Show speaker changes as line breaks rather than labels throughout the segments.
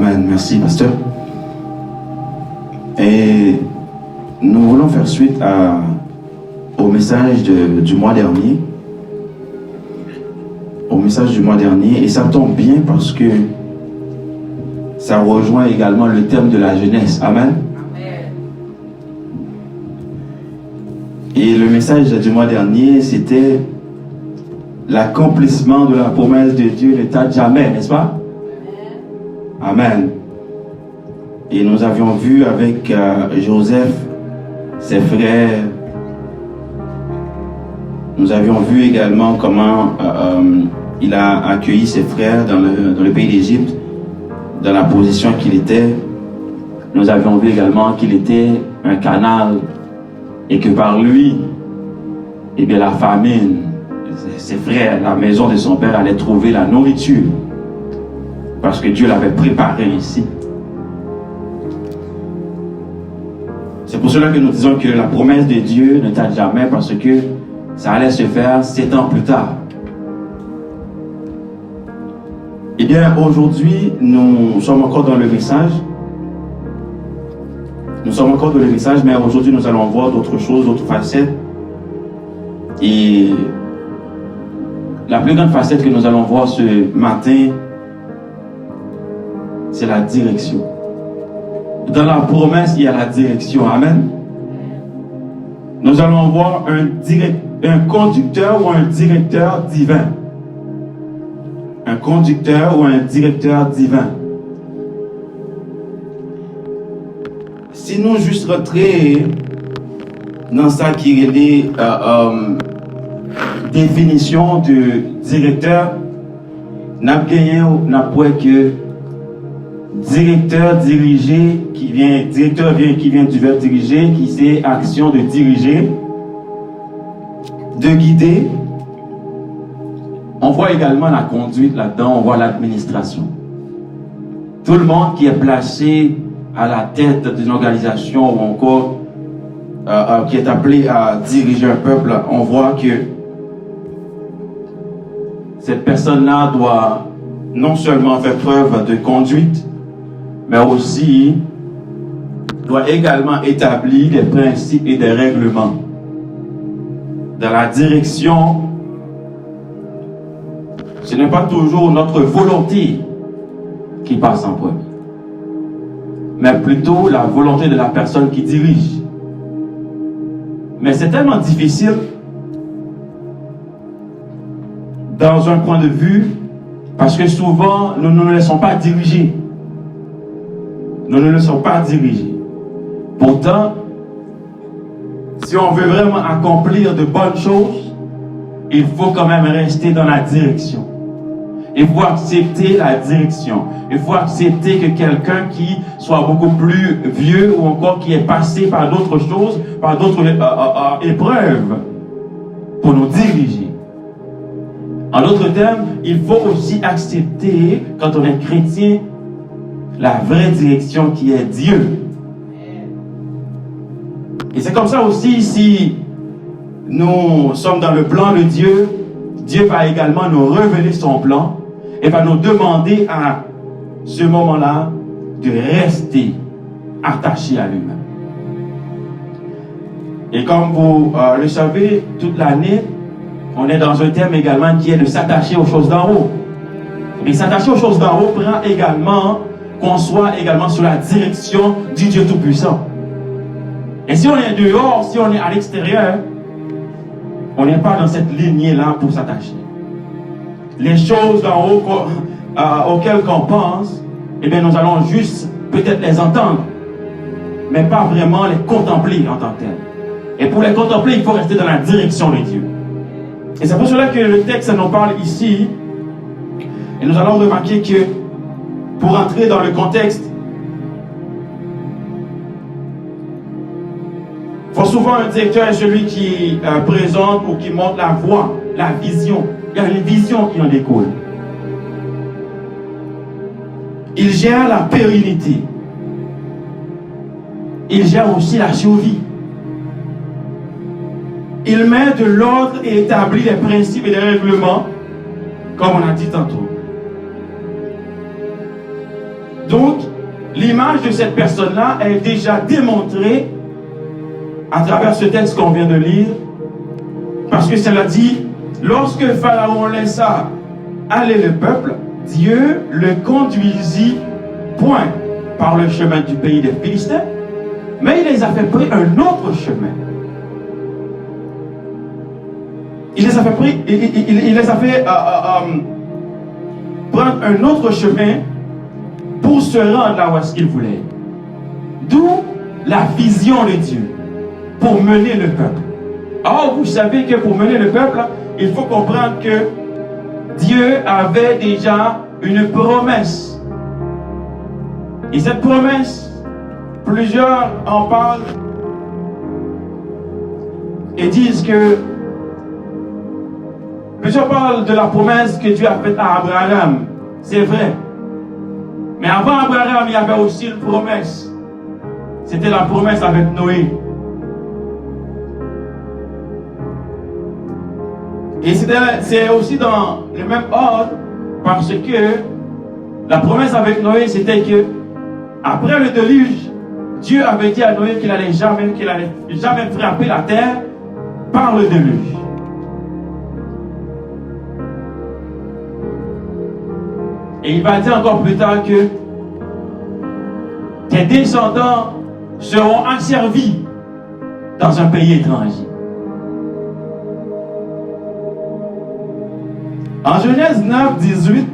Amen. Merci, pasteur. Et nous voulons faire suite au message du mois dernier. Au message du mois dernier. Et ça tombe bien parce que ça rejoint également le thème de la jeunesse. Amen. Et le message du mois dernier, c'était l'accomplissement de la promesse de Dieu ne tarde jamais, n'est-ce pas? Amen. Et nous avions vu avec Joseph, ses frères, nous avions vu également comment il a accueilli ses frères dans le pays d'Égypte, dans la position qu'il était. Nous avions vu également qu'il était un canal et que par lui, eh bien, la famine, ses frères, la maison de son père allait trouver la nourriture parce que Dieu l'avait préparé ici. C'est pour cela que nous disons que la promesse de Dieu ne tarde jamais parce que ça allait se faire 7 ans plus tard. Eh bien, aujourd'hui, nous sommes encore dans le message. Nous sommes encore dans le message, mais aujourd'hui, nous allons voir d'autres choses, d'autres facettes. Et la plus grande facette que nous allons voir ce matin, c'est la direction. Dans la promesse, il y a la direction. Amen. Nous allons voir un conducteur ou un directeur divin. Un conducteur ou un directeur divin. Si nous juste rentrer dans ça qui est des définition de directeur, n'a gagné ou n'a pas que directeur dirigé qui vient du verbe diriger, qui c'est action de diriger, de guider. On voit également la conduite là-dedans, on voit l'administration. Tout le monde qui est placé à la tête d'une organisation ou encore qui est appelé à diriger un peuple, on voit que cette personne-là doit non seulement faire preuve de conduite, mais aussi doit également établir des principes et des règlements. Dans la direction, ce n'est pas toujours notre volonté qui passe en premier, mais plutôt la volonté de la personne qui dirige. Mais c'est tellement difficile dans un point de vue parce que souvent nous ne nous laissons pas diriger. Nous ne nous laissons pas diriger. Pourtant, si on veut vraiment accomplir de bonnes choses, il faut quand même rester dans la direction. Il faut accepter la direction. Il faut accepter que quelqu'un qui soit beaucoup plus vieux ou encore qui est passé par d'autres choses, par d'autres épreuves, pour nous diriger. En d'autres termes, il faut aussi accepter, quand on est chrétien, la vraie direction qui est Dieu. Et c'est comme ça aussi, si nous sommes dans le plan de Dieu, Dieu va également nous révéler son plan et va nous demander à ce moment-là de rester attachés à lui-même. Et comme vous le savez, toute l'année, on est dans un thème également qui est de s'attacher aux choses d'en haut. Et s'attacher aux choses d'en haut prend également qu'on soit également sous la direction du Dieu Tout-Puissant. Et si on est dehors, si on est à l'extérieur, on n'est pas dans cette lignée-là pour s'attacher. Les choses d'en haut auxquelles on pense, eh bien nous allons juste peut-être les entendre, mais pas vraiment les contempler en tant que telles. Et pour les contempler, il faut rester dans la direction de Dieu. Et c'est pour cela que le texte nous parle ici. Et nous allons remarquer que pour entrer dans le contexte, faut souvent un directeur est celui qui présente ou qui montre la voie, la vision. Il y a une vision qui en découle. Il gère la pérennité. Il gère aussi la survie. Il met de l'ordre et établit des principes et des règlements, comme on a dit tantôt. Donc, l'image de cette personne-là est déjà démontrée à travers ce texte qu'on vient de lire, parce que cela dit, lorsque Pharaon laissa aller le peuple, Dieu le conduisit point par le chemin du pays des Philistins, mais il les a fait prendre un autre chemin. Il les a fait prendre un autre chemin pour se rendre là où est-ce qu'il voulait. D'où la vision de Dieu pour mener le peuple. Or, vous savez que pour mener le peuple, il faut comprendre que Dieu avait déjà une promesse. Et cette promesse, plusieurs en parlent et disent que plusieurs parlent de la promesse que Dieu a faite à Abraham. C'est vrai. Mais avant Abraham, il y avait aussi une promesse. C'était la promesse avec Noé. Et c'est aussi dans le même ordre, parce que la promesse avec Noé, c'était que après le déluge, Dieu avait dit à Noé qu'il allait jamais frapper la terre par le déluge. Et il va dire encore plus tard que tes descendants seront asservis dans un pays étranger. En Genèse 9, 18,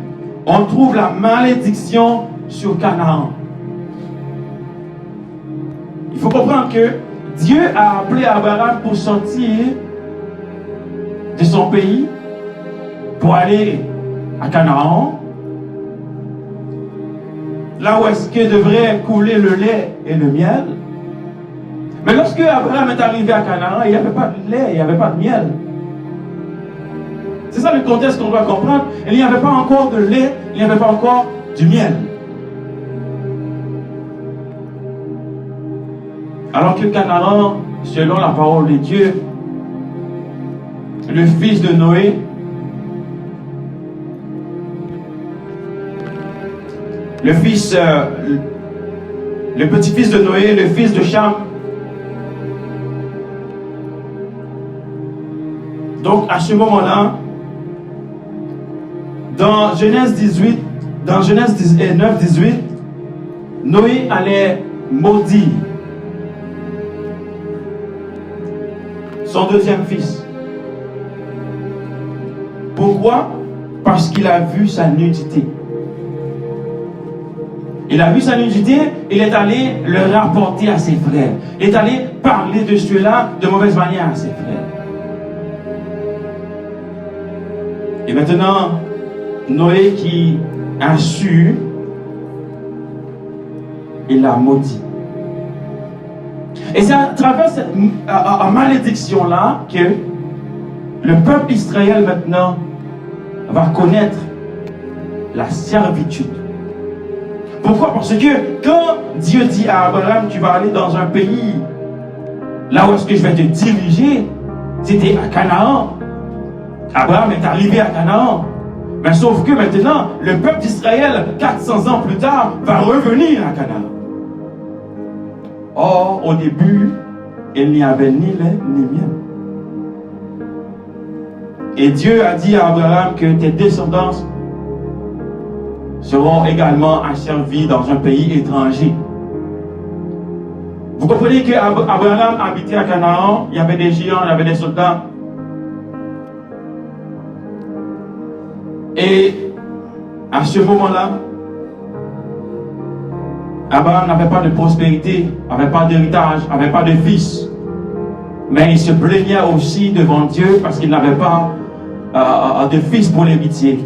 on trouve la malédiction sur Canaan. Il faut comprendre que Dieu a appelé Abraham pour sortir de son pays, pour aller à Canaan, là où est-ce que devrait couler le lait et le miel. Mais lorsque Abraham est arrivé à Canaan, il n'y avait pas de lait, il n'y avait pas de miel. C'est ça le contexte qu'on doit comprendre. Il n'y avait pas encore de lait, il n'y avait pas encore du miel. Alors que Canaan, selon la parole de Dieu, le fils de Noé, le petit-fils de Noé, le fils de Cham. Donc à ce moment-là, dans Genèse 9, 18, Noé allait maudire son deuxième fils. Pourquoi? Parce qu'il a vu sa nudité. Il a vu sa nudité, il est allé le rapporter à ses frères. Il est allé parler de cela de mauvaise manière à ses frères. Et maintenant, Noé qui a su, il l'a maudit. Et c'est à travers cette malédiction-là que le peuple d'Israël maintenant va connaître la servitude. Pourquoi? Parce que quand Dieu dit à Abraham, tu vas aller dans un pays, là où est-ce que je vais te diriger, c'était à Canaan. Abraham est arrivé à Canaan. Mais sauf que maintenant, le peuple d'Israël, 400 ans plus tard, va revenir à Canaan. Or, au début, il n'y avait ni lait ni miel. Et Dieu a dit à Abraham que tes descendants seront également asservis dans un pays étranger. Vous comprenez qu'Abraham habitait à Canaan, il y avait des géants, il y avait des soldats. Et à ce moment-là, Abraham n'avait pas de prospérité, n'avait pas d'héritage, n'avait pas de fils. Mais il se plaignait aussi devant Dieu parce qu'il n'avait pas de fils pour l'héritier.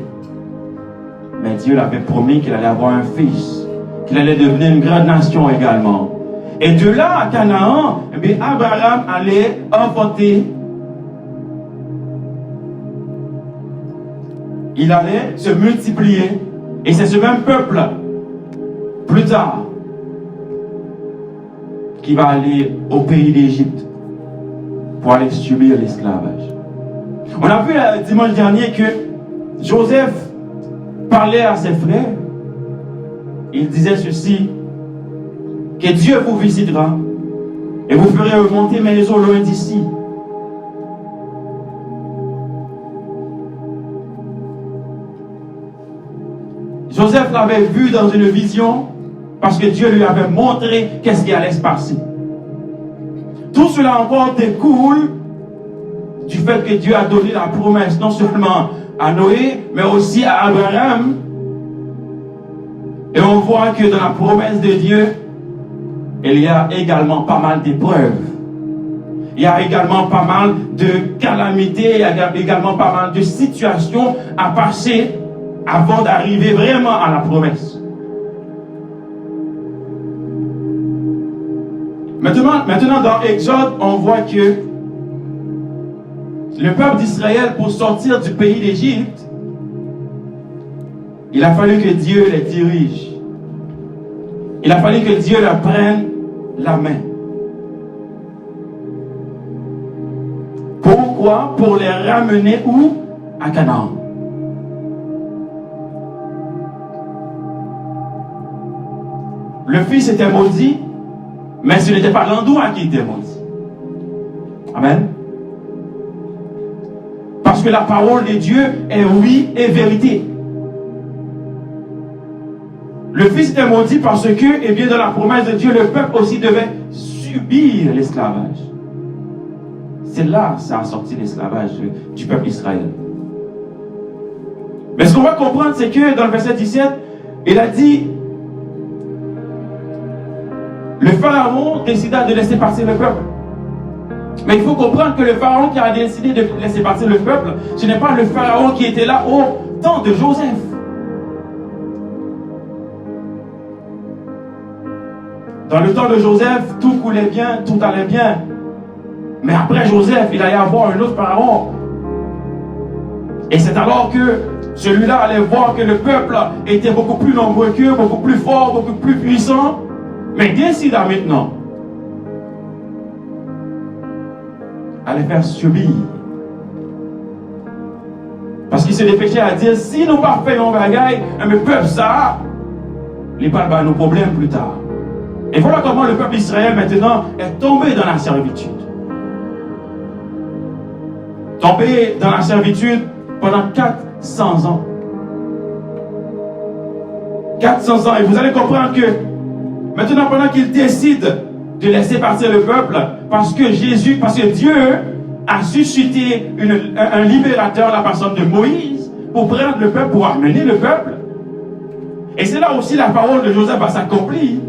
Mais Dieu l'avait promis qu'il allait avoir un fils, qu'il allait devenir une grande nation également. Et de là à Canaan, Abraham allait enfanter. Il allait se multiplier. Et c'est ce même peuple, plus tard, qui va aller au pays d'Égypte pour aller subir l'esclavage. On a vu dimanche dernier que Joseph parlait à ses frères il disait ceci, que Dieu vous visitera et vous ferez remonter mes eaux loin d'ici. Joseph l'avait vu dans une vision parce que Dieu lui avait montré qu'est-ce qui allait se passer. Tout cela encore découle du fait que Dieu a donné la promesse non seulement à Noé, mais aussi à Abraham. Et on voit que dans la promesse de Dieu, il y a également pas mal d'épreuves. Il y a également pas mal de calamités, il y a également pas mal de situations à passer avant d'arriver vraiment à la promesse. Maintenant dans Exode, on voit que le peuple d'Israël, pour sortir du pays d'Égypte, il a fallu que Dieu les dirige. Il a fallu que Dieu leur prenne la main. Pourquoi? Pour les ramener où? À Canaan. Le fils était maudit, mais ce n'était pas l'endroit qui était maudit. Amen. Parce que la parole de Dieu est oui et vérité. Le fils était maudit parce que, eh bien, dans la promesse de Dieu, le peuple aussi devait subir l'esclavage. C'est là que ça a sorti l'esclavage du peuple d'Israël. Mais ce qu'on va comprendre, c'est que dans le verset 17, il a dit, le pharaon décida de laisser partir le peuple. Mais il faut comprendre que le pharaon qui a décidé de laisser partir le peuple, ce n'est pas le pharaon qui était là au temps de Joseph. Dans le temps de Joseph, tout coulait bien, tout allait bien. Mais après Joseph, il allait y avoir un autre pharaon. Et c'est alors que celui-là allait voir que le peuple était beaucoup plus nombreux qu'eux, beaucoup plus fort, beaucoup plus puissant. Mais décida maintenant à les faire subir. Parce qu'il se dépêchait à dire, si nous ne faisons pas bagaille, le peuple ça, il va avoir nos problèmes plus tard. Et voilà comment le peuple d'Israël maintenant est tombé dans la servitude. Tombé dans la servitude pendant 400 ans. 400 ans. Et vous allez comprendre que maintenant, pendant qu'il décide de laisser partir le peuple, parce que Dieu a suscité un libérateur, la personne de Moïse, pour prendre le peuple, pour amener le peuple. Et c'est là aussi la parole de Joseph va s'accomplir.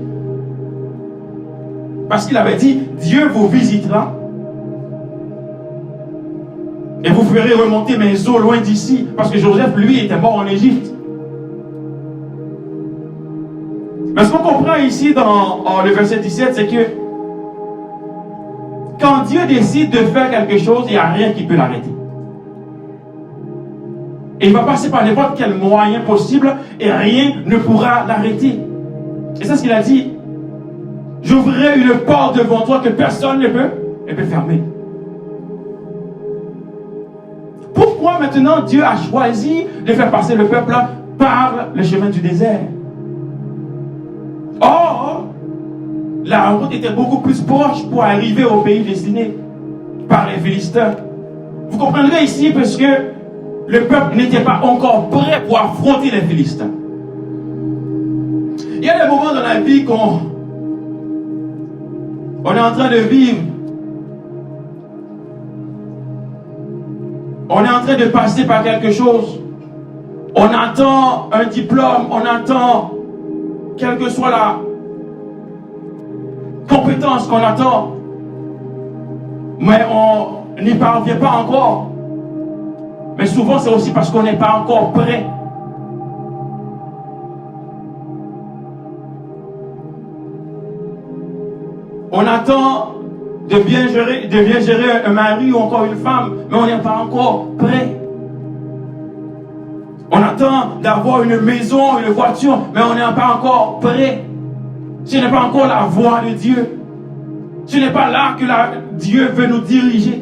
Parce qu'il avait dit, Dieu vous visitera et vous ferez remonter mes eaux loin d'ici. Parce que Joseph, lui, était mort en Égypte. Mais ce qu'on comprend ici dans le verset 17, c'est que quand Dieu décide de faire quelque chose, il n'y a rien qui peut l'arrêter. Et il va passer par n'importe quel moyen possible et rien ne pourra l'arrêter. Et c'est ce qu'il a dit. J'ouvrirai une porte devant toi que personne ne peut fermer. Pourquoi maintenant Dieu a choisi de faire passer le peuple par le chemin du désert? Or, la route était beaucoup plus proche pour arriver au pays destiné par les Philistins. Vous comprendrez ici parce que le peuple n'était pas encore prêt pour affronter les Philistins. Il y a des moments dans la vie qu'on est en train de vivre. On est en train de passer par quelque chose. On attend un diplôme, on attend quelle que soit la compétence qu'on attend. Mais on n'y parvient pas encore. Mais souvent c'est aussi parce qu'on n'est pas encore prêt. On attend de bien gérer un mari ou encore une femme, mais on n'est pas encore prêt. On attend d'avoir une maison, une voiture, mais on n'est pas encore prêt. Ce n'est pas encore la voie de Dieu. Ce n'est pas là que Dieu veut nous diriger.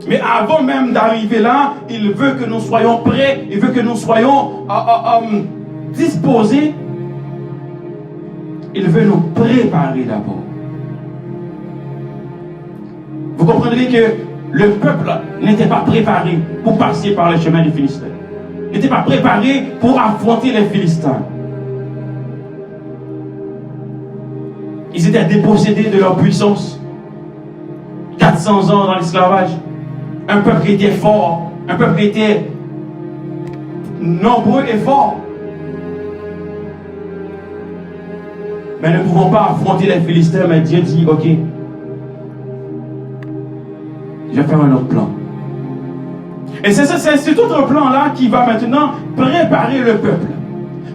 Mais avant même d'arriver là, il veut que nous soyons prêts, il veut que nous soyons disposer, il veut nous préparer d'abord. Vous comprendrez que le peuple n'était pas préparé pour passer par le chemin des Philistins. N'était pas préparé pour affronter les Philistins. Ils étaient dépossédés de leur puissance. 400 ans dans l'esclavage. Un peuple qui était fort, un peuple qui était nombreux et fort. Mais ne pouvons pas affronter les Philistins, mais Dieu dit, ok, je vais faire un autre plan. Et c'est cet autre plan-là qui va maintenant préparer le peuple.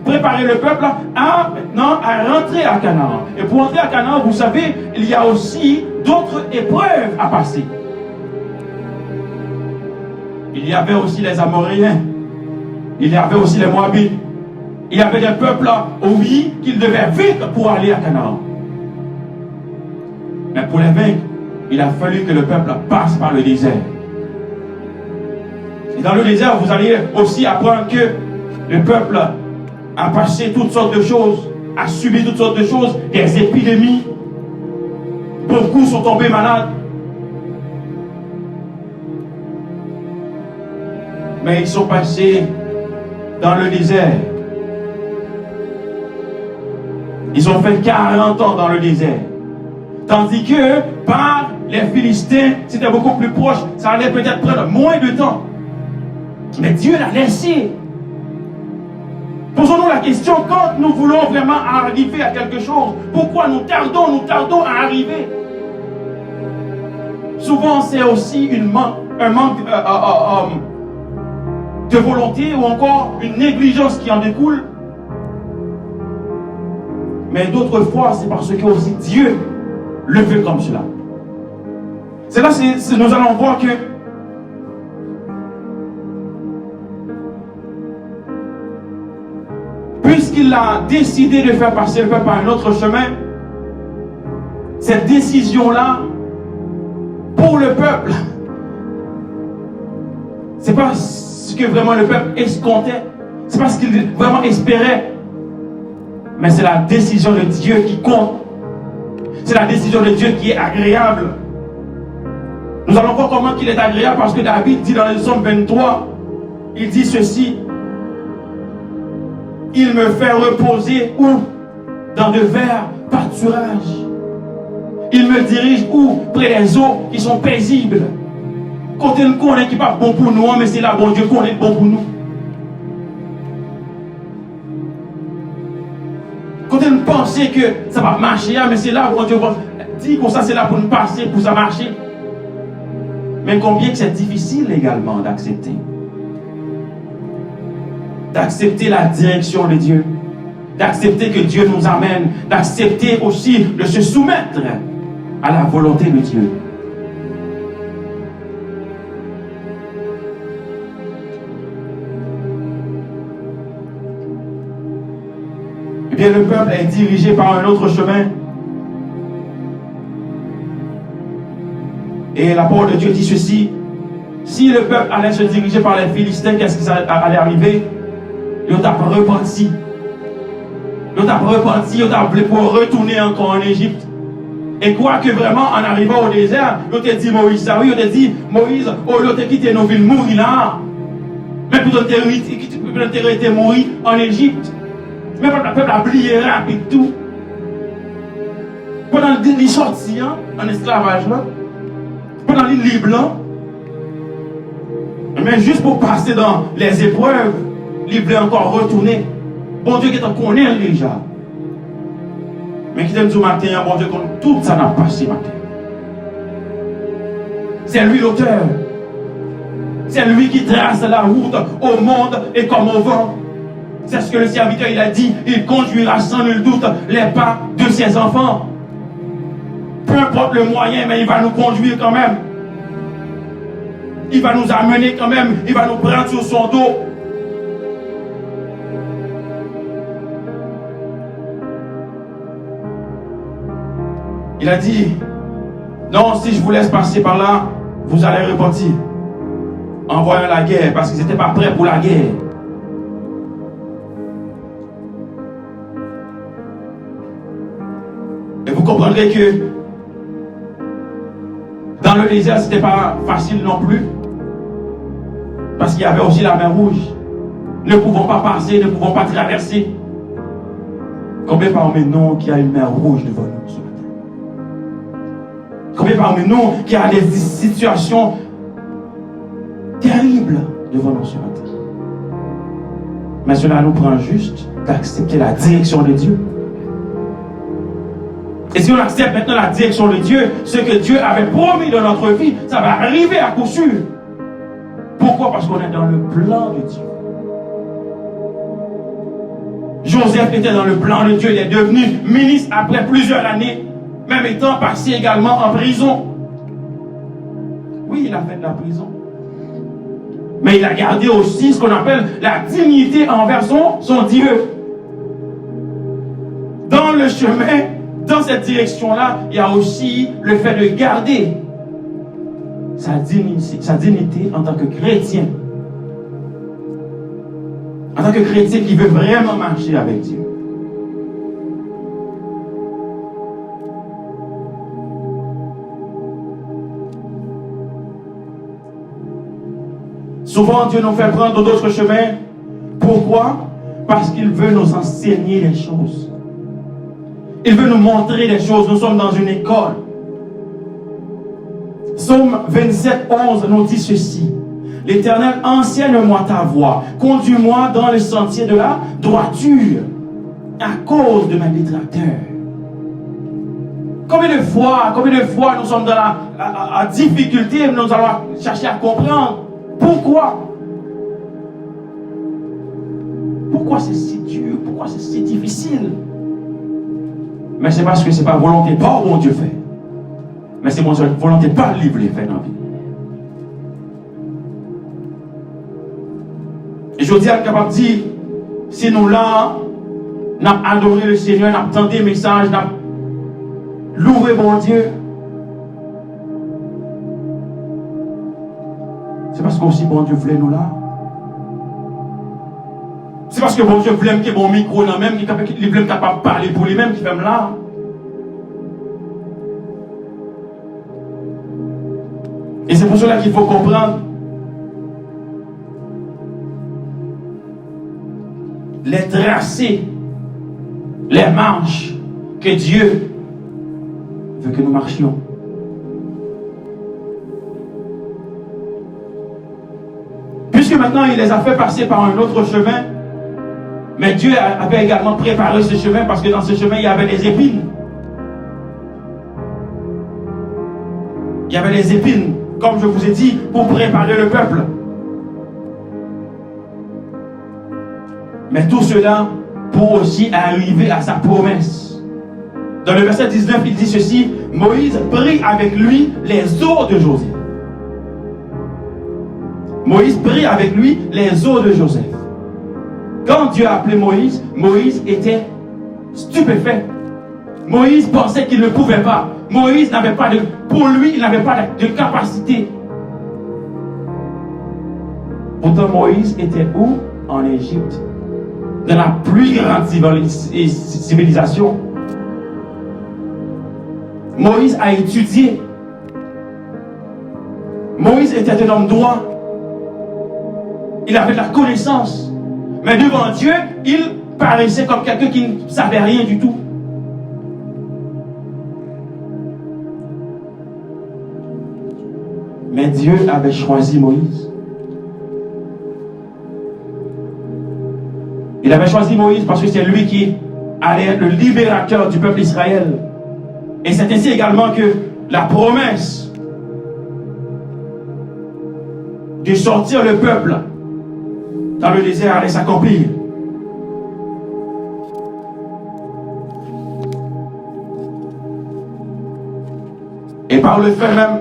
Préparer le peuple à rentrer à Canaan. Et pour entrer à Canaan, vous savez, il y a aussi d'autres épreuves à passer. Il y avait aussi les Amoréens. Il y avait aussi les Moabites. Il y avait des peuples, oui, qu'ils devaient vaincre pour aller à Canaan. Mais pour les vaincre, il a fallu que le peuple passe par le désert. Et dans le désert, vous allez aussi apprendre que le peuple a passé toutes sortes de choses, a subi toutes sortes de choses, des épidémies. Beaucoup sont tombés malades. Mais ils sont passés dans le désert. Ils ont fait 40 ans dans le désert. Tandis que par les Philistins, c'était beaucoup plus proche. Ça allait peut-être prendre moins de temps. Mais Dieu l'a laissé. Posons-nous la question, quand nous voulons vraiment arriver à quelque chose, pourquoi nous tardons à arriver? Souvent, c'est aussi un manque de volonté ou encore une négligence qui en découle. Mais d'autres fois, c'est parce que aussi Dieu le veut comme cela. C'est là que nous allons voir que puisqu'il a décidé de faire passer le peuple par un autre chemin, cette décision-là, pour le peuple, c'est pas ce que vraiment le peuple escomptait, c'est pas ce qu'il vraiment espérait, mais c'est la décision de Dieu qui compte. C'est la décision de Dieu qui est agréable. Nous allons voir comment il est agréable, parce que David dit dans le psaume 23, il dit ceci: il me fait reposer où? Dans de verts pâturages. Il me dirige où? Près des eaux qui sont paisibles. Quand on connaît qui n'est pas bon pour nous, mais c'est là bon Dieu qu'on est bon pour nous. Quand on pense que ça va marcher, mais c'est là où Dieu dit que ça c'est là pour nous passer, pour ça marcher. Mais combien que c'est difficile également d'accepter. D'accepter la direction de Dieu, d'accepter que Dieu nous amène, d'accepter aussi de se soumettre à la volonté de Dieu. Eh bien, le peuple est dirigé par un autre chemin. Et la parole de Dieu dit ceci: si le peuple allait se diriger par les Philistins, qu'est-ce qui allait arriver? Ils ont repenti. Ils ont repenti, ils ont voulu pour retourner encore en Égypte. Et quoi que vraiment, en arrivant au désert, ils ont dit Moïse, ça oui, ils ont dit Moïse, au lieu de quitter nos villes, mourir là. Mais plutôt de été mourir en Égypte. Mais le peuple a oublié rapide tout. Pendant les sorties en esclavage là, pendant les livres là, mais juste pour passer dans les épreuves, il voulait encore retourner. Bon Dieu qui t'en connaît déjà. Mais qui t'aime du matin, bon Dieu, tout ça n'a pas passé matin. C'est lui l'auteur. C'est lui qui trace la route au monde et comme au vent. C'est ce que le serviteur il a dit. Il conduira sans nul doute les pas de ses enfants. Peu importe le moyen, mais il va nous conduire quand même. Il va nous amener quand même. Il va nous prendre sur son dos. Il a dit, non, si je vous laisse passer par là, vous allez repentir. En voyant la guerre, parce qu'ils n'étaient pas prêts pour la guerre. Et vous comprendrez que dans le désert, ce n'était pas facile non plus. Parce qu'il y avait aussi la mer rouge. Ne pouvons pas passer, ne pouvons pas traverser. Combien parmi nous qui a une mer rouge devant nous ce matin? Combien parmi nous qui a des situations terribles devant nous ce matin? Mais cela nous prend juste d'accepter la direction de Dieu. Et si on accepte maintenant la direction de Dieu, ce que Dieu avait promis dans notre vie, ça va arriver à coup sûr. Pourquoi? Parce qu'on est dans le plan de Dieu. Joseph était dans le plan de Dieu. Il est devenu ministre après plusieurs années, même étant passé également en prison. Oui, il a fait de la prison. Mais il a gardé aussi ce qu'on appelle la dignité envers son Dieu. Dans le chemin, dans cette direction-là, il y a aussi le fait de garder sa dignité en tant que chrétien. En tant que chrétien qui veut vraiment marcher avec Dieu. Souvent, Dieu nous fait prendre d'autres chemins. Pourquoi? Parce qu'il veut nous enseigner les choses. Il veut nous montrer les choses. Nous sommes dans une école. Psaume 27, 11 nous dit ceci. L'Éternel, enseigne-moi ta voie. Conduis-moi dans le sentier de la droiture à cause de mes détracteurs. Combien de fois nous sommes dans la difficulté, nous allons chercher à comprendre pourquoi. Pourquoi c'est si dur? Pourquoi c'est si difficile? Mais c'est parce que ce n'est pas volonté pas où Dieu fait. Mais c'est mon volonté pas libre les faire dans la vie. Et je dis à capable de dire, si nous là, nous avons adoré le Seigneur, nous avons entendu des messages, nous avons loué mon Dieu. C'est parce que aussi bon Dieu voulait nous là. C'est parce que bon Dieu voulait que mon micro là même, qu'il voulait capable de parler pour lui-même qui fait là. Et c'est pour cela qu'il faut comprendre les tracés, les marches que Dieu veut que nous marchions. Puisque maintenant il les a fait passer par un autre chemin, mais Dieu avait également préparé ce chemin parce que dans ce chemin il y avait des épines. Il y avait des épines, comme je vous ai dit, pour préparer le peuple. Mais tout cela pour aussi arriver à sa promesse. Dans le verset 19, il dit ceci, Moïse prit avec lui les os de Joseph. Moïse prit avec lui les os de Joseph. Quand Dieu a appelé Moïse, Moïse était stupéfait. Moïse pensait qu'il ne pouvait pas. Moïse n'avait pas de... Pour lui, il n'avait pas de capacité. Pourtant, Moïse était où? En Égypte. Dans la plus grande civilisation. Moïse a étudié. Moïse était un homme droit. Il avait de la connaissance. Mais devant Dieu, il paraissait comme quelqu'un qui ne savait rien du tout. Mais Dieu avait choisi Moïse. Il avait choisi Moïse parce que c'est lui qui allait être le libérateur du peuple d'Israël. Et c'est ainsi également que la promesse de sortir le peuple dans le désert allait s'accomplir. Et par le fait même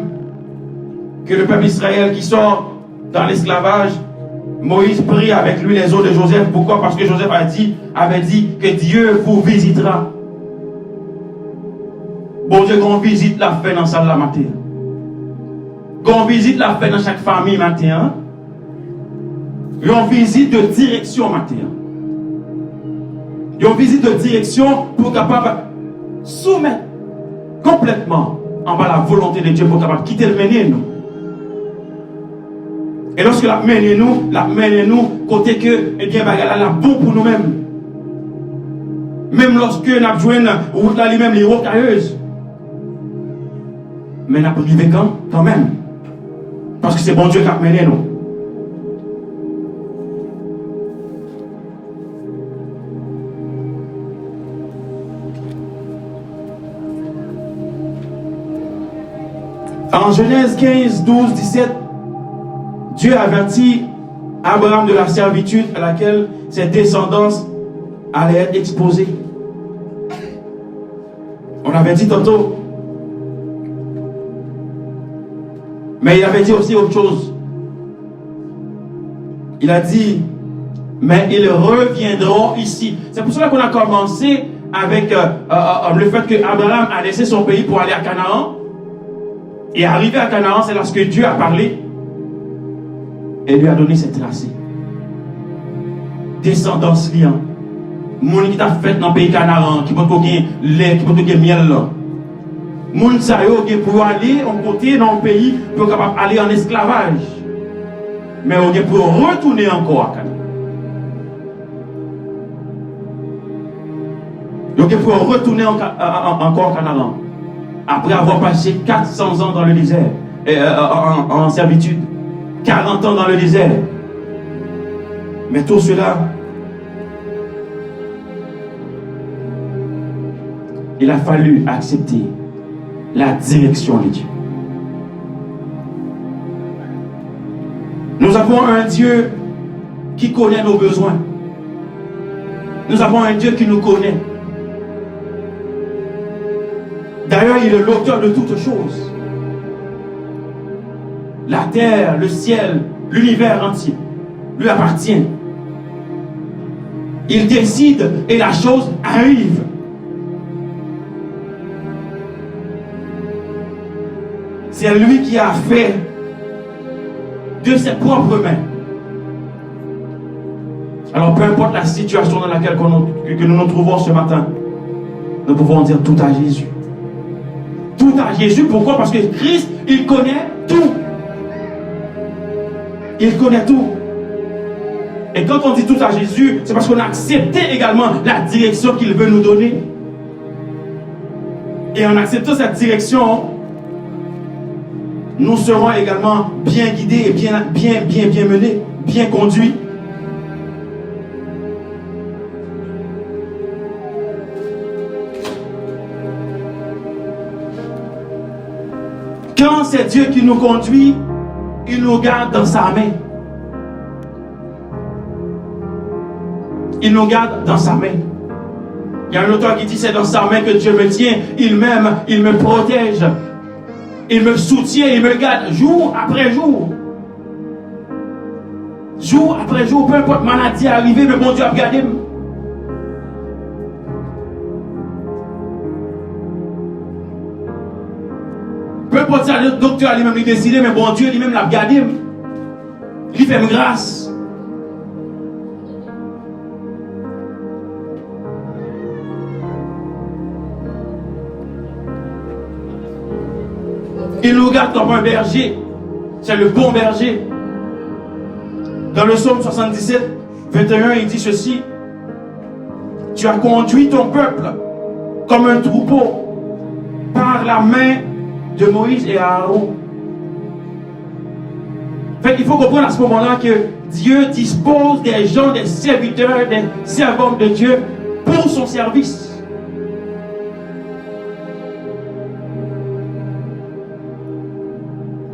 que le peuple d'Israël qui sort dans l'esclavage, Moïse prie avec lui les os de Joseph. Pourquoi? Parce que Joseph avait dit que Dieu vous visitera. Bon Dieu, qu'on visite la fête dans la salle de la matin. Qu'on visite la fête dans chaque famille matin. Qu'on visite de direction matin. Qu'on visite de direction pour capable soumettre complètement en bas de la volonté de Dieu pour capable quitter le mener nous. Et lorsque la mène nous, côté que, eh bien, elle a bon pour nous-mêmes. Même lorsque nous avons joué route là lui-même, les rocailleuses. Mais nous avons privé quand même. Parce que c'est bon Dieu qui a mené nous. En Genèse 15, 12, 17, Dieu avertit Abraham de la servitude à laquelle ses descendants allaient être exposés. On avait dit tantôt. Mais il avait dit aussi autre chose. Il a dit, mais ils reviendront ici. C'est pour cela qu'on a commencé avec le fait que Abraham a laissé son pays pour aller à Canaan. Et arrivé à Canaan, c'est lorsque Dieu a parlé et lui a donné ses tracés. Descendance liant. Moun qui t'a fait dans le pays Canaan, qui peut gagner lait, qui peut gagner miel là. Moun sa yo qui pour aller en côté dans le pays pour capable aller en esclavage. Mais on est pour retourner encore à Canaan. Donc il faut retourner encore à Canaan. Après avoir passé 400 ans dans le désert, en servitude, 40 ans dans le désert. Mais tout cela, il a fallu accepter la direction de Dieu. Nous avons un Dieu qui connaît nos besoins. Nous avons un Dieu qui nous connaît. D'ailleurs, il est l'auteur de toutes choses. La terre, le ciel, l'univers entier lui appartient. Il décide et la chose arrive. C'est lui qui a fait de ses propres mains. Alors, peu importe la situation dans laquelle nous nous trouvons ce matin, nous pouvons dire tout à Jésus. Tout à Jésus, pourquoi? Parce que Christ, il connaît tout. Il connaît tout. Et quand on dit tout à Jésus, c'est parce qu'on a accepté également la direction qu'il veut nous donner. Et en acceptant cette direction, nous serons également bien guidés et bien menés, bien conduits. Quand c'est Dieu qui nous conduit, il nous garde dans sa main. Il nous garde dans sa main. Il y a un auteur qui dit c'est dans sa main que Dieu me tient. Il m'aime, il me protège. Il me soutient, il me garde jour après jour. Jour après jour, peu importe maladie arrivée, mais bon Dieu a gardé. Peu importe ça, le docteur lui-même lui décidé, mais bon Dieu lui-même l'a gardé. Il fait une grâce. Il nous garde comme un berger. C'est le bon berger. Dans le psaume 77, 21, il dit ceci. Tu as conduit ton peuple comme un troupeau par la main de Moïse et Aaron. En fait, il faut comprendre à ce moment-là que Dieu dispose des gens, des serviteurs, des servantes de Dieu pour son service.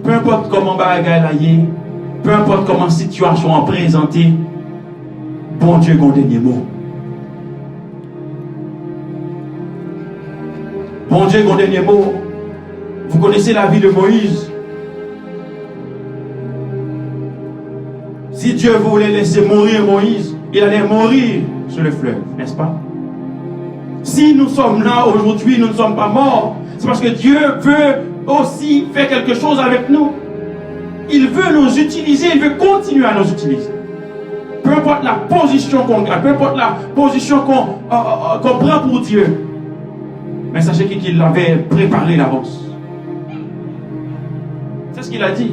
Peu importe comment bagaille la yé, peu importe comment situation est présentée, bon Dieu, mon dernier mot. Bon Dieu, mon dernier mot. Vous connaissez la vie de Moïse. Si Dieu voulait laisser mourir Moïse, il allait mourir sur le fleuve, n'est-ce pas? Si nous sommes là aujourd'hui, nous ne sommes pas morts, c'est parce que Dieu veut aussi faire quelque chose avec nous. Il veut nous utiliser, il veut continuer à nous utiliser. Peu importe la position qu'on a, peu importe la position qu'on prend pour Dieu, mais sachez qu'il l'avait préparé d'avance. C'est ce qu'il a dit.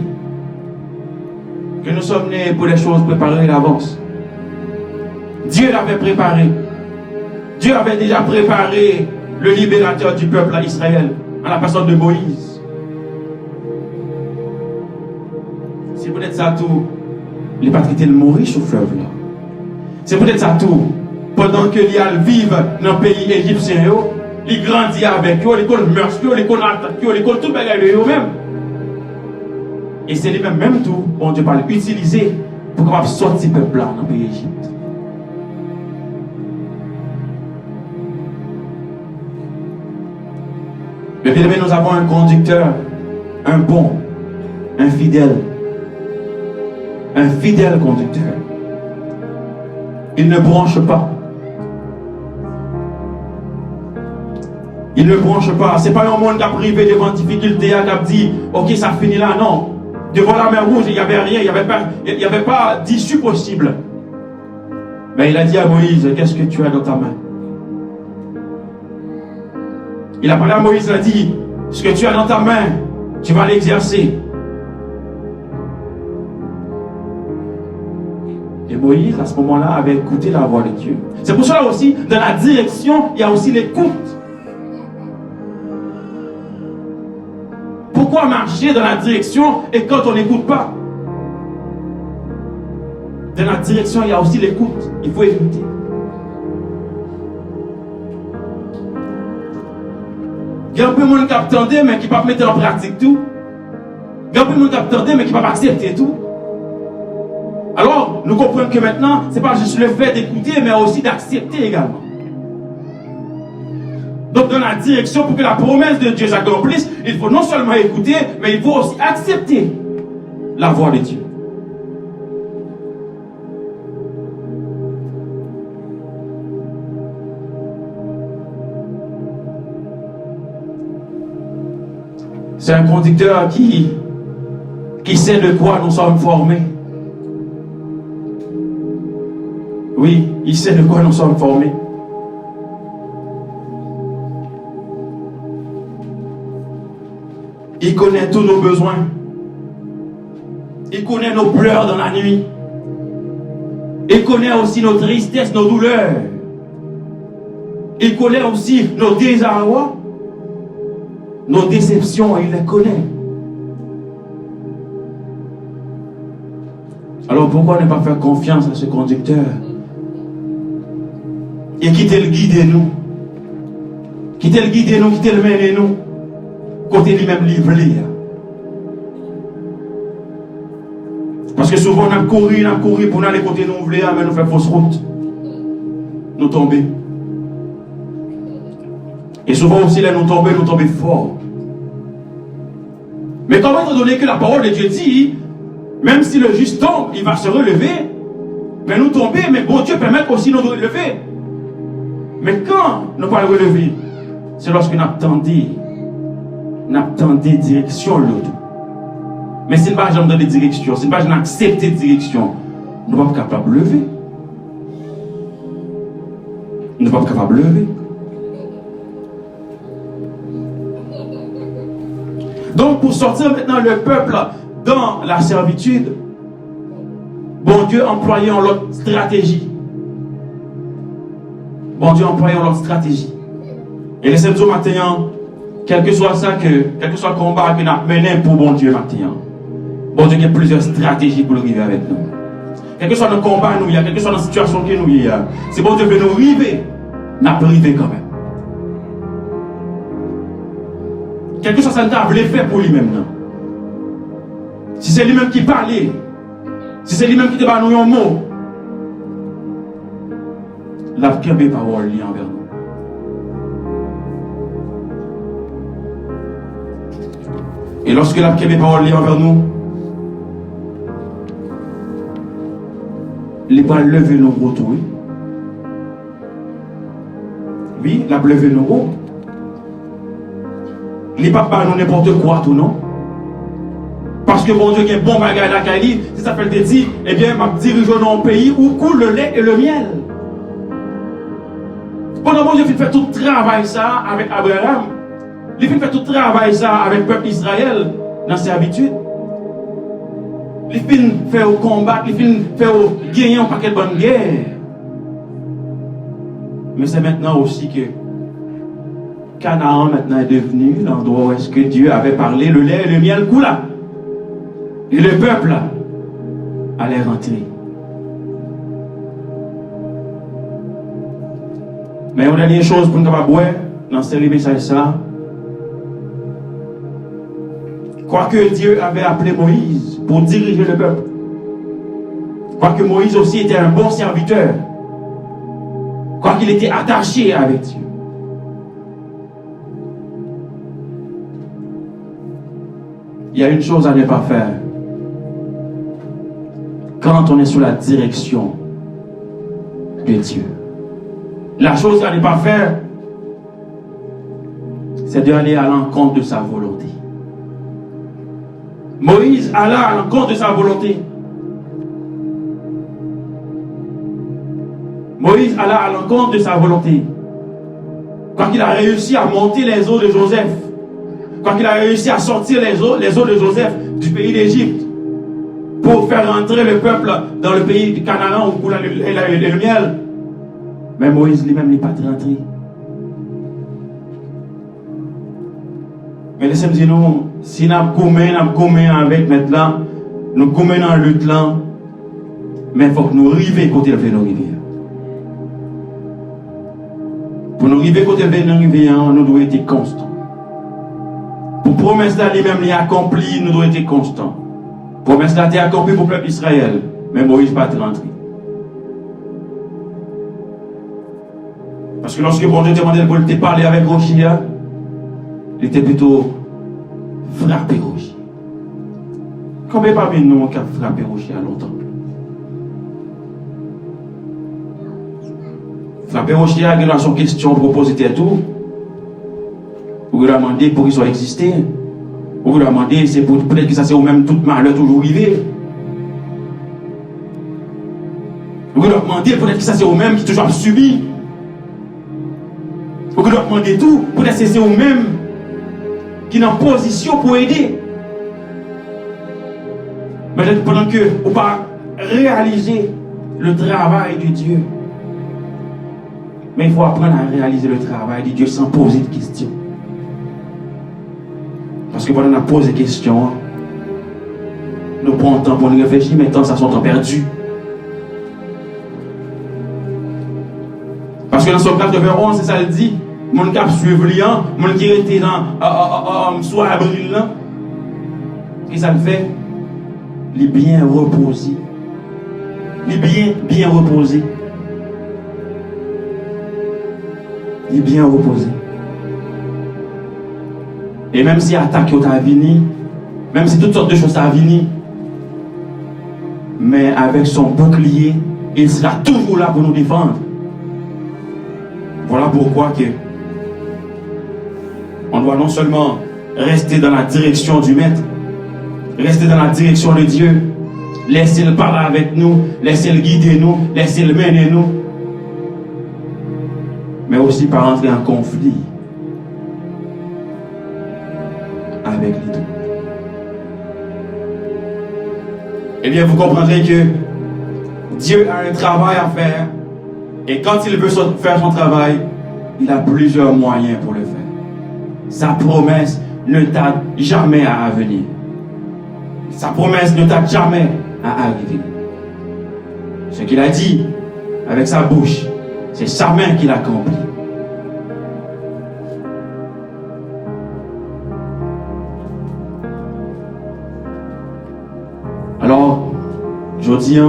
Que nous sommes nés pour les choses préparées d'avance. Dieu l'avait préparé. Dieu avait déjà préparé le libérateur du peuple à Israël, en la personne de Moïse. C'est peut-être ça tout, les patriotes mourir sur le fleuve là. C'est peut-être ça tout, pendant que l'Ial vive dans le pays égyptien, il grandit avec eux, l'école meurtre, l'école attaque, l'école tout le monde eux-mêmes. Et c'est les mêmes tout, bon Dieu parle, utiliser pour qu'on sortir ce peuple-là dans le pays d'Égypte. Mais bien aimé, nous avons un conducteur, un bon, un fidèle conducteur. Il ne branche pas. Il ne branche pas. Ce n'est pas un monde qui a privé devant difficulté, qui a dit, ok, ça finit là, non. Devant la mer rouge, il n'y avait rien, il n'y avait pas d'issue possible. Mais il a dit à Moïse, qu'est-ce que tu as dans ta main? Il a parlé à Moïse, il a dit, ce que tu as dans ta main, tu vas l'exercer. Et Moïse, à ce moment-là, avait écouté la voix de Dieu. C'est pour cela aussi, dans la direction, il y a aussi l'écoute. Pourquoi marcher dans la direction et quand on n'écoute pas? Dans la direction, il y a aussi l'écoute. Il faut écouter. Il y a un peu de monde qui attendait, mais qui ne peut pas mettre en pratique tout. Il y a un peu de monde qui attendait, mais qui ne peut pas accepter tout. Alors, nous comprenons que maintenant, ce n'est pas juste le fait d'écouter, mais aussi d'accepter également. Donc, dans la direction, pour que la promesse de Dieu s'accomplisse, il faut non seulement écouter, mais il faut aussi accepter la voix de Dieu. C'est un conducteur qui sait de quoi nous sommes formés. Oui, il sait de quoi nous sommes formés. Il connaît tous nos besoins. Il connaît nos pleurs dans la nuit. Il connaît aussi nos tristesses, nos douleurs. Il connaît aussi nos désarrois, nos déceptions, il les connaît. Alors pourquoi ne pas faire confiance à ce conducteur et quitter le guider nous, quitter le guider nous, quitter le mener nous, côté lui-même livré. Parce que souvent on a couru pour aller côté nous voulons, mais nous faisons fausse route. Nous tomber. Et souvent aussi là nous tomber fort. Mais comment étant donné que la parole de Dieu dit, même si le juste tombe, il va se relever, mais nous tomber, mais bon Dieu permet aussi nous de relever. Mais quand nous ne pas le relever, c'est lorsque nous attendons direction l'autre. Mais si nous ne sommes pas dans des directions, si nous ne sommes pas accepter direction, nous ne sommes pas capables de lever. Nous ne sommes pas capables de lever. Donc pour sortir maintenant le peuple dans la servitude, bon Dieu employait en l'autre stratégie. Bon Dieu employait en l'autre stratégie. Et laissez-nous maintenant, quel que soit le combat que nous avons mené pour bon Dieu maintenant, bon Dieu il y a plusieurs stratégies pour arriver avec nous. Quel que soit le combat nous, quelle que soit la situation que nous y a, si bon Dieu veut nous arriver, nous avons arrivé quand même. Quelque chose que ça voulait faire pour lui-même. Si c'est lui-même qui parlait, si c'est lui-même qui te parle un mot, la parole envers nous. Et lorsque la parole envers nous, les pas lever nos routes, oui. Oui, la lever nos routes. Les papas nous n'importe quoi tout non. Parce que bon Dieu qui est bon bagage la Cali, si ça fait te dire, eh bien, m'a dirigé dans un pays où coule le lait et le miel. Pendant que Dieu fait tout le travail ça avec Abraham, il fait tout le travail ça avec le peuple Israël dans sa servitude. Il fait au combat, il fait au gagner un paquet de bonnes guerres. Mais c'est maintenant aussi que Canaan maintenant est devenu l'endroit où est-ce que Dieu avait parlé, le lait et le miel coula. Et le peuple allait rentrer. Mais une dernière chose pour nous voir dans ce message ça. Quoique Dieu avait appelé Moïse pour diriger le peuple. Quoique Moïse aussi était un bon serviteur. Quoiqu'il était attaché avec Dieu. Il y a une chose à ne pas faire. Quand on est sous la direction de Dieu. La chose à ne pas faire, c'est d'aller à l'encontre de sa volonté. Moïse alla à l'encontre de sa volonté. Moïse alla à l'encontre de sa volonté. Quand il a réussi à monter les eaux de Joseph, quand il a réussi à sortir les eaux de Joseph du pays d'Égypte, pour faire rentrer le peuple dans le pays du Canaan où coulait le miel. Mais Moïse lui-même n'est pas rentré. Mais laissez-moi dire, nous, si nous commun avec maintenant, nous commun dans lutte là, mais il faut que nous arrivions côté de nos rivières. Pour nous arriver côté de nos rivières, nous devons être constants. Pour promesse là lui-même l'y accompli, nous devons être constants. Promesse là été accomplie pour le peuple d'Israël, mais Moïse n'est pas rentré. Parce que lorsque bon Dieu demandait pour te parler avec Rocher, il était plutôt frappé Rocher. Combien parmi nous qui a frappé Rocher à longtemps? Frappé Rocher a une son question proposée et tout. Vous lui demandez pour qu'il soit existé. Vous lui demandez, c'est pour peut-être que ça c'est au même tout malheur toujours arrivé. Vous lui demandez peut-être que ça c'est au même qui toujours subi. Vous lui demandez tout, peut-être que c'est au même qui est en position pour aider. Mais pendant que vous ne pas réaliser le travail de Dieu. Mais il faut apprendre à réaliser le travail de Dieu sans poser de questions. Parce que pendant qu'on a posé des questions, nous prenons le temps pour nous réfléchir, mais le temps, ça sont temps perdu. Parce que dans son classe de verset 11, c'est ça le dit. Mon cap suivre liant, mon qui était dans soit avril là. Qu'est-ce que ça le fait? Il est bien reposé. Il est bien reposé. Il est bien reposé. Et même si attaque est venue, même si toutes sortes de choses sont venues, mais avec son bouclier, il sera toujours là pour nous défendre. Voilà pourquoi que on doit non seulement rester dans la direction du Maître, rester dans la direction de Dieu, laisser-le parler avec nous, laisser-le guider nous, laisser-le mener nous, mais aussi par entrer en conflit avec les deux. Eh bien, vous comprendrez que Dieu a un travail à faire, et quand il veut faire son travail, il a plusieurs moyens pour le faire. Sa promesse ne tarde jamais à venir. Sa promesse ne tarde jamais à arriver. Ce qu'il a dit avec sa bouche, c'est sa main qui l'accomplit. Alors, je dis,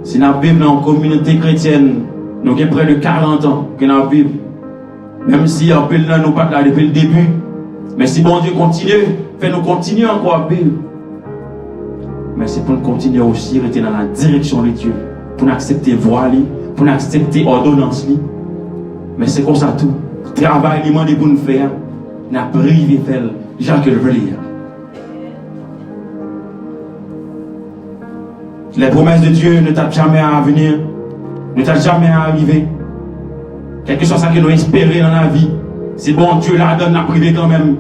si nous vivons dans une communauté chrétienne, nous avons près de 40 ans que nous vivons, même si en pile nous pas là depuis le début, mais si bon Dieu continue, fait-nous continuer encore à vivre. Mais c'est pour nous continuer aussi à rester dans la direction de Dieu, pour nous accepter voie, pour nous accepter ordonnance. Mais c'est comme ça tout. Le travail demandé pour nous faire, n'a pas privé de faire, Jacques le veut lire. Les promesses de Dieu ne tardent jamais à venir, ne tardent jamais à arriver. Quel que soit ça que nous espérons dans la vie, si bon Dieu la donne, la privé quand même.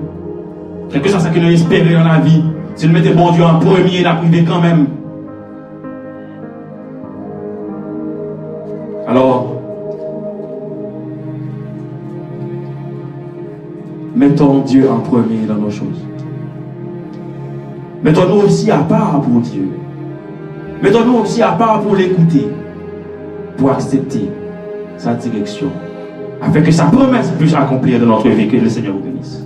Quel que soit ça que nous espérons dans la vie, si nous mettons bon Dieu en premier, la privé quand même. Alors, mettons Dieu en premier dans nos choses. Mettons-nous aussi à part pour Dieu. Mettons-nous aussi à part pour l'écouter, pour accepter sa direction, afin que sa promesse puisse accomplir dans notre vie. Que le Seigneur vous bénisse.